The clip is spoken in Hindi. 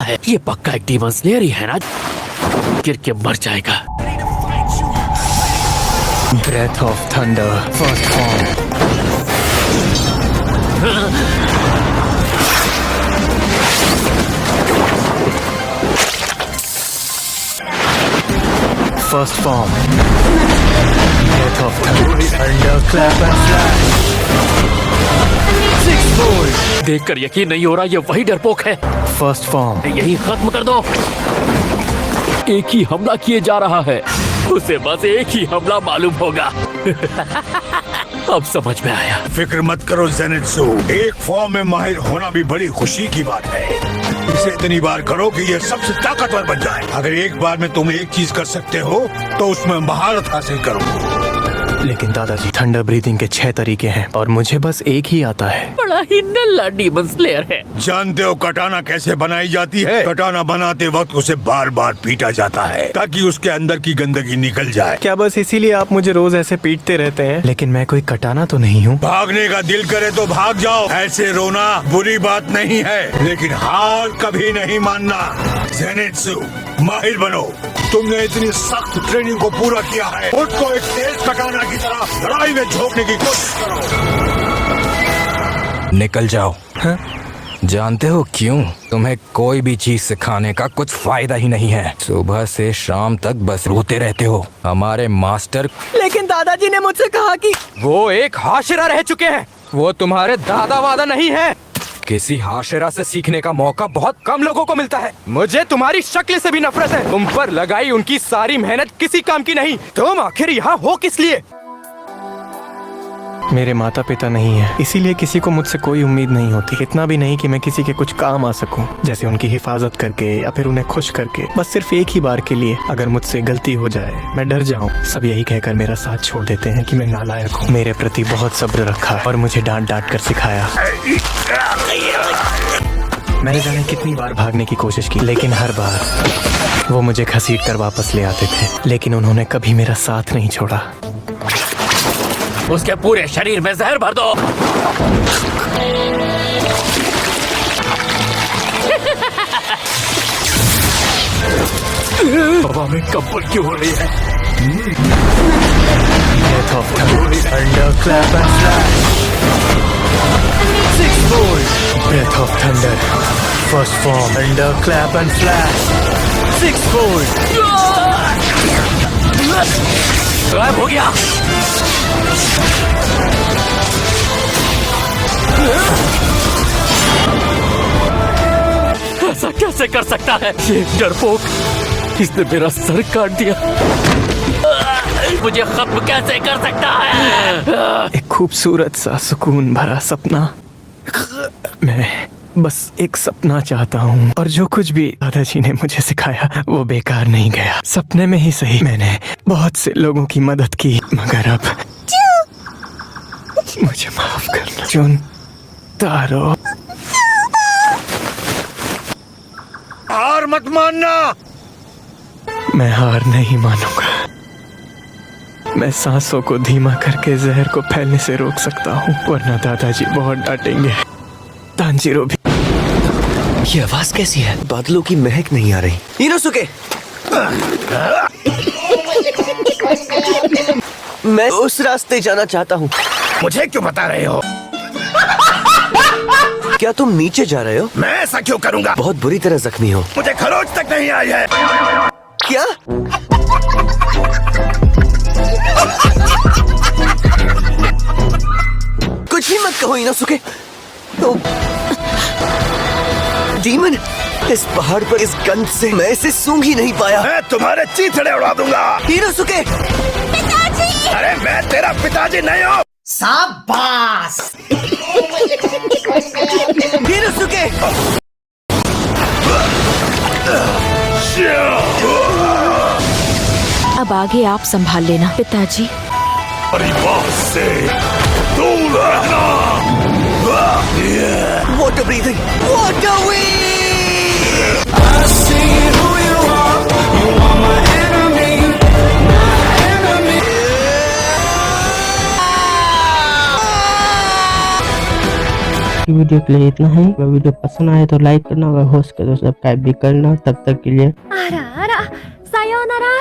है। ये पक्का एक डीमन स्लेयर ही है ना, गिर के मर जाएगा। Breath of thunder first form. First form. Breath of thunder clap and flash. Six fold. देखकर यकीन नहीं हो रहा, ये वही डरपोक है। First form. यही खत्म कर दो। एक ही हमला किए जा रहा है, उसे बस एक ही हमला मालूम होगा। अब समझ में आया। फिक्र मत करो ज़ेनित्सु, एक फॉर्म में माहिर होना भी बड़ी खुशी की बात है। इसे इतनी बार करो कि ये सबसे ताकतवर बन जाए। अगर एक बार में तुम एक चीज कर सकते हो तो उसमें महारत हासिल करो। लेकिन दादाजी, थंडर ब्रीथिंग के 6 तरीके हैं और मुझे बस एक ही आता है। बड़ा ही नल्ला डीमन स्लेयर है। जानते हो कटाना कैसे बनाई जाती है? कटाना बनाते वक्त उसे बार बार पीटा जाता है ताकि उसके अंदर की गंदगी निकल जाए। क्या बस इसीलिए आप मुझे रोज ऐसे पीटते रहते हैं? लेकिन मैं कोई कटाना तो नहीं हूँ। भागने का दिल करे तो भाग जाओ, ऐसे रोना बुरी बात नहीं है, लेकिन हार कभी नहीं मानना। ज़ेनित्सु, माहिर बनो। तुमने इतनी सख्त ट्रेनिंग को पूरा किया है, खुद को एक तेज कटाना की तरह लड़ाई में झोंकने की कोशिश करो। निकल जाओ। हाँ? जानते हो क्यों? तुम्हें कोई भी चीज सिखाने का कुछ फायदा ही नहीं है। सुबह से शाम तक बस रोते रहते हो। हमारे मास्टर। लेकिन दादाजी ने मुझसे कहा कि वो एक हाशिरा रह चुके हैं, वो तुम्हारे दादा वादा नहीं है। किसी हाशिरा से सीखने का मौका बहुत कम लोगों को मिलता है। मुझे तुम्हारी शक्ल से भी नफरत है। तुम पर लगाई उनकी सारी मेहनत किसी काम की नहीं। तुम आखिर यहाँ हो किस लिए? मेरे माता पिता नहीं है, इसीलिए किसी को मुझसे कोई उम्मीद नहीं होती। इतना भी नहीं कि मैं किसी के कुछ काम आ सकूं, जैसे उनकी हिफाजत करके या फिर उन्हें खुश करके। बस सिर्फ एक ही बार के लिए अगर मुझसे गलती हो जाए, मैं डर जाऊं। सब यही कहकर मेरा साथ छोड़ देते हैं कि मैं नालायक हूं। मेरे प्रति बहुत सब्र रखा और मुझे डांट डांट कर सिखाया। मैंने जाने कितनी बार भागने की कोशिश की, लेकिन हर बार वो मुझे घसीट कर वापस ले आते थे। लेकिन उन्होंने कभी मेरा साथ नहीं छोड़ा। उसके पूरे शरीर में जहर भर दो। हवा में कंपन क्यों हो रही है? Breath of thunder, clap and flash. Six fold. Breath of thunder, first form. Thunder, clap and flash. Six fold. गायब हो गया। ऐसा कैसे कर सकता है ये डरपोक? इसने मेरा सर काट दिया। मुझे खत्म कैसे कर सकता है? एक खूबसूरत सा सुकून भरा सपना। मैं बस एक सपना चाहता हूँ, और जो कुछ भी दादाजी ने मुझे सिखाया वो बेकार नहीं गया। सपने में ही सही, मैंने बहुत से लोगों की मदद की, मगर अब मुझे माफ करना। जुन तारो, हार मत मानना। मैं हार नहीं मानूंगा। मैं सांसों को धीमा करके जहर को फैलने से रोक सकता हूँ, वरना दादाजी बहुत डांटेंगे। तांजीरो भी। ये आवाज कैसी है? बादलों की महक नहीं आ रही। इनोसुके, मैं उस रास्ते जाना चाहता हूँ। मुझे क्यों बता रहे हो? क्या तुम नीचे जा रहे हो? मैं ऐसा क्यों करूँगा? बहुत बुरी तरह जख्मी हो। मुझे खरोच तक नहीं आई है। क्या? कुछ भी मत कहो इनोसुके। डीमन, इस पहाड़ पर इस गंध से मैं इसे सूंघ ही नहीं पाया। मैं तुम्हारे चीथड़े उड़ा दूंगा। इनोसुके! पिताजी! अरे मैं तेरा पिताजी नहीं हूँ। शाबाश! इनोसुके! अब आगे आप संभाल लेना पिताजी। परिवार से दूर रहना। वाटर ब्रीथिंग, वाटर वीडियो के लिए इतना ही। अगर वीडियो पसंद आए तो लाइक करना, अगर होस्ट कर तो सब्सक्राइब भी करना। तब तक के लिए सायोनारा।